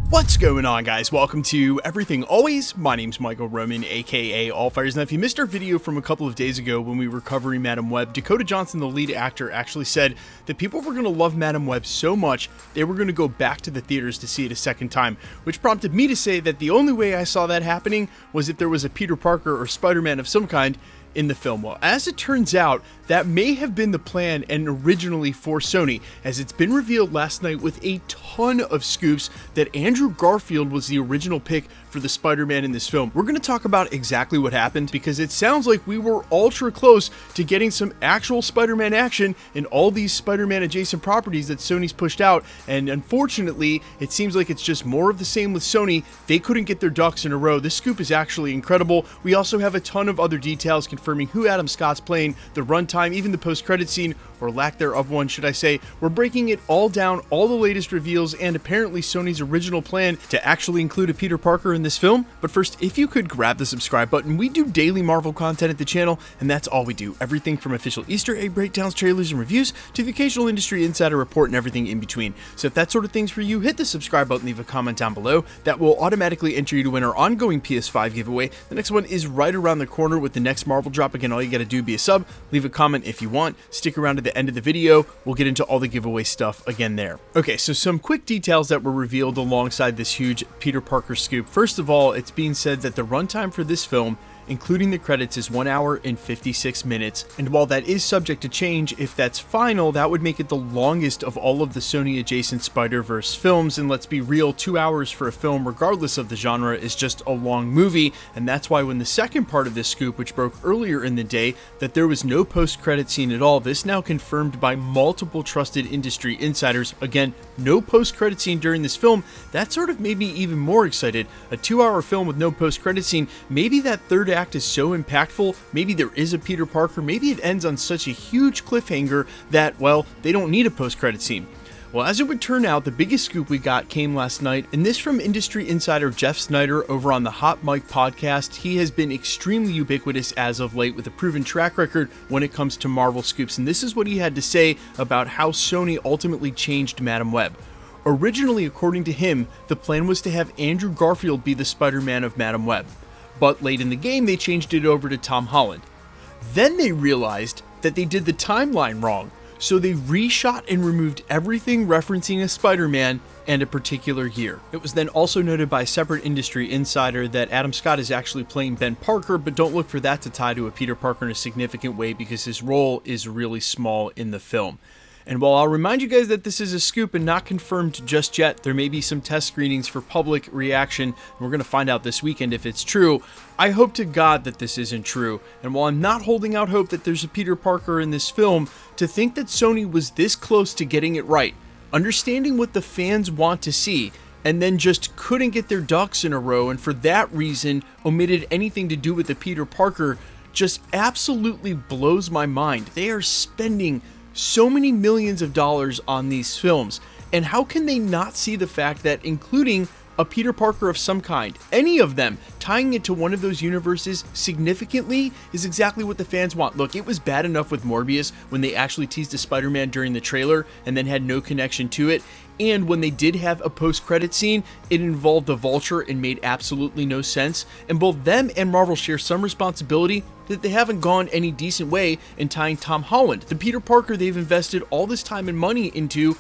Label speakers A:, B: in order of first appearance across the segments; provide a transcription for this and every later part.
A: What's going on, guys? Welcome to Everything Always. My name's Michael Roman, aka Allfires. Now, if you missed our video from a couple of days ago when we were covering Madam Web, Dakota Johnson, the lead actor, actually said that people were going to love Madam Web so much they were going to go back to the theaters to see it a second time, which prompted me to say that the only way I saw that happening was if there was a Peter Parker or Spider-Man of some kind in the film. Well, as it turns out, that may have been the plan and originally for Sony, as it's been revealed last night with a ton of scoops that Andrew Garfield was the original pick for the Spider-Man in this film. We're going to talk about exactly what happened, because it sounds like we were ultra close to getting some actual Spider-Man action in all these Spider-Man adjacent properties that Sony's pushed out, and unfortunately, it seems like it's just more of the same with Sony. They couldn't get their ducks in a row. This scoop is actually incredible. We also have a ton of other details confirming who Adam Scott's playing, the runtime, even the post-credit scene, or lack thereof one, should I say. We're breaking it all down, all the latest reveals, and apparently Sony's original plan to actually include a Peter Parker in this film. But first, if you could grab the subscribe button. We do daily Marvel content at the channel, and that's all we do. Everything from official Easter egg breakdowns, trailers, and reviews, to the occasional industry insider report and everything in between. So if that sort of thing's for you, hit the subscribe button, leave a comment down below. That will automatically enter you to win our ongoing PS5 giveaway. The next one is right around the corner with the next Marvel drop. Again, all you gotta do, be a sub, leave a comment if you want, stick around to the end of the video. We'll get into all the giveaway stuff again there. Okay, so some quick details that were revealed alongside this huge Peter Parker scoop. First of all, it's being said that the runtime for this film, including the credits, is 1 hour and 56 minutes, and while that is subject to change, if that's final, that would make it the longest of all of the Sony adjacent Spider-Verse films. And let's be real, 2 hours for a film, regardless of the genre, is just a long movie, and that's why when the second part of this scoop, which broke earlier in the day, that there was no post-credit scene at all, this now confirmed by multiple trusted industry insiders. Again, no post-credit scene during this film. That sort of made me even more excited. A 2-hour film with no post-credit scene, maybe that third act is so impactful, maybe there is a Peter Parker, maybe it ends on such a huge cliffhanger that, well, they don't need a post-credit scene. Well, as it would turn out, the biggest scoop we got came last night, and this from industry insider Jeff Snyder over on the Hot Mic podcast. He has been extremely ubiquitous as of late with a proven track record when it comes to Marvel scoops, and this is what he had to say about how Sony ultimately changed Madam Web. Originally, according to him, the plan was to have Andrew Garfield be the Spider-Man of Madam Web, but late in the game they changed it over to Tom Holland. Then they realized that they did the timeline wrong, so they reshot and removed everything referencing a Spider-Man and a particular year. It was then also noted by a separate industry insider that Adam Scott is actually playing Ben Parker, but don't look for that to tie to a Peter Parker in a significant way because his role is really small in the film. And while I'll remind you guys that this is a scoop and not confirmed just yet, there may be some test screenings for public reaction, and we're going to find out this weekend if it's true. I hope to God that this isn't true, and while I'm not holding out hope that there's a Peter Parker in this film, to think that Sony was this close to getting it right, understanding what the fans want to see, and then just couldn't get their ducks in a row, and for that reason omitted anything to do with the Peter Parker, just absolutely blows my mind. They are spending so many millions of dollars on these films, and how can they not see the fact that including a Peter Parker of some kind, any of them, tying it to one of those universes significantly is exactly what the fans want. Look, it was bad enough with Morbius when they actually teased a Spider-Man during the trailer and then had no connection to it. And when they did have a post-credit scene, it involved the Vulture and made absolutely no sense. And both them and Marvel share some responsibility that they haven't gone any decent way in tying Tom Holland, the Peter Parker they've invested all this time and money into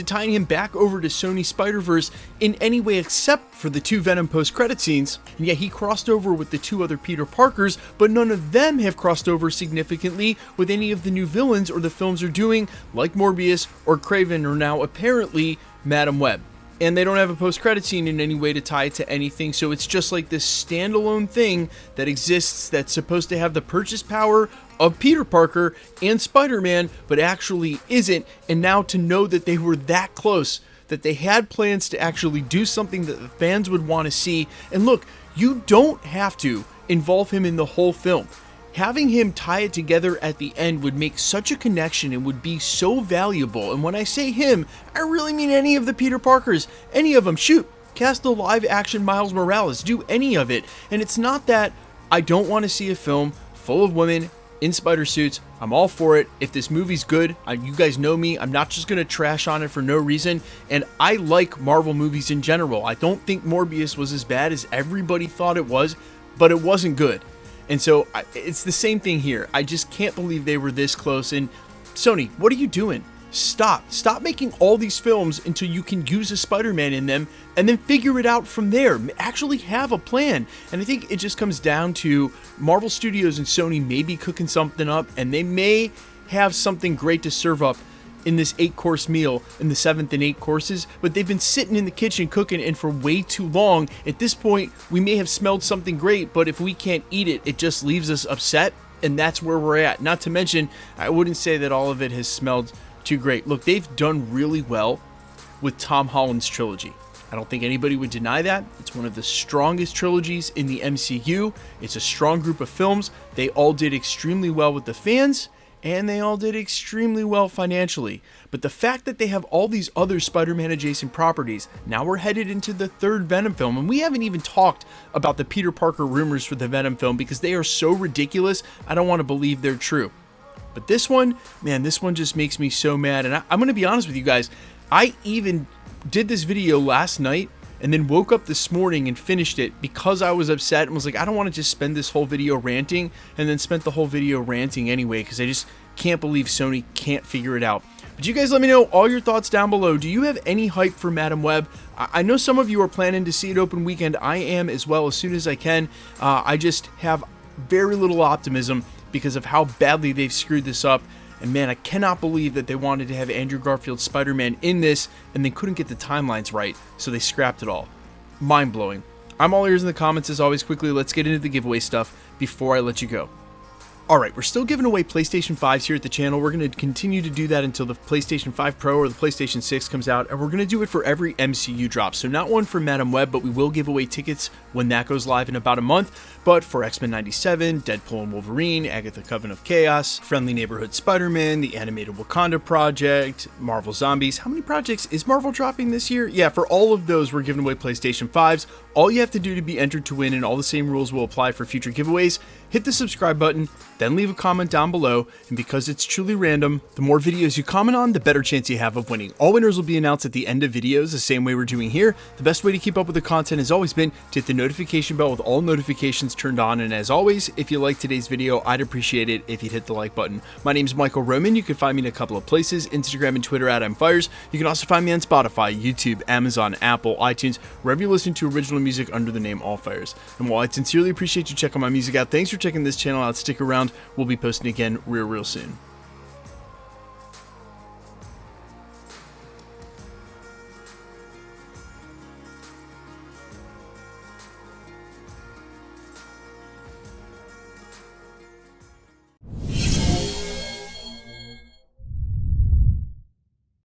A: tying him back over to Sony Spider-Verse in any way except for the 2 Venom post-credit scenes. And yet he crossed over with the 2 other Peter Parkers, but none of them have crossed over significantly with any of the new villains or the films are doing, like Morbius or Kraven, or now apparently Madam Web. And they don't have a post-credit scene in any way to tie it to anything, so it's just like this standalone thing that exists that's supposed to have the purchase power of Peter Parker and Spider-Man, but actually isn't. And now to know that they were that close, that they had plans to actually do something that the fans would want to see. And look, you don't have to involve him in the whole film. Having him tie it together at the end would make such a connection and would be so valuable. And when I say him, I really mean any of the Peter Parkers. Any of them. Shoot, cast a live action Miles Morales. Do any of it. And it's not that I don't want to see a film full of women in spider suits. I'm all for it. If this movie's good, you guys know me, I'm not just going to trash on it for no reason. And I like Marvel movies in general. I don't think Morbius was as bad as everybody thought it was, but it wasn't good. And so it's the same thing here. I just can't believe they were this close. And Sony, what are you doing? Stop making all these films until you can use a Spider-Man in them and then figure it out from there. Actually have a plan. And I think it just comes down to Marvel Studios and Sony may be cooking something up, and they may have something great to serve up in this 8-course meal in the 7th and 8 courses, but they've been sitting in the kitchen cooking and for way too long. At this point, we may have smelled something great, but if we can't eat it, it just leaves us upset, and that's where we're at. Not to mention, I wouldn't say that all of it has smelled too great. Look, they've done really well with Tom Holland's trilogy. I don't think anybody would deny that. It's one of the strongest trilogies in the MCU. It's a strong group of films. They all did extremely well with the fans, and they all did extremely well financially. But the fact that they have all these other Spider-Man adjacent properties, now we're headed into the 3rd Venom film, and we haven't even talked about the Peter Parker rumors for the Venom film because they are so ridiculous, I don't want to believe they're true. But this one, man, this one just makes me so mad. And I'm going to be honest with you guys. I even did this video last night and then woke up this morning and finished it because I was upset and was like, I don't want to just spend this whole video ranting, and then spent the whole video ranting anyway because I just can't believe Sony can't figure it out. But you guys let me know all your thoughts down below. Do you have any hype for Madam Web? I know some of you are planning to see it open weekend. I am as well, as soon as I can. I just have very little optimism because of how badly they've screwed this up. And man, I cannot believe that they wanted to have Andrew Garfield's Spider-Man in this and they couldn't get the timelines right, so they scrapped it all. Mind-blowing. I'm all ears in the comments as always. Quickly, let's get into the giveaway stuff before I let you go. Alright, we're still giving away PlayStation 5s here at the channel. We're going to continue to do that until the PlayStation 5 Pro or the PlayStation 6 comes out, and we're going to do it for every MCU drop. So not one for Madam Web, but we will give away tickets when that goes live in about a month. But for X-Men 97, Deadpool and Wolverine, Agatha Coven of Chaos, Friendly Neighborhood Spider-Man, the Animated Wakanda Project, Marvel Zombies. How many projects is Marvel dropping this year? Yeah, for all of those, we're giving away PlayStation 5s. All you have to do to be entered to win, and all the same rules will apply for future giveaways, hit the subscribe button, then leave a comment down below, and because it's truly random, the more videos you comment on, the better chance you have of winning. All winners will be announced at the end of videos, the same way we're doing here. The best way to keep up with the content has always been to hit the notification bell with all notifications turned on, and as always, if you liked today's video, I'd appreciate it if you'd hit the like button. My name's Michael Roman. You can find me in a couple of places, Instagram and Twitter at @I'mFires. You can also find me on Spotify, YouTube, Amazon, Apple, iTunes, wherever you listen to original music under the name All Fires. And while I sincerely appreciate you checking my music out, thanks for checking this channel out. Stick around. We'll be posting again real soon.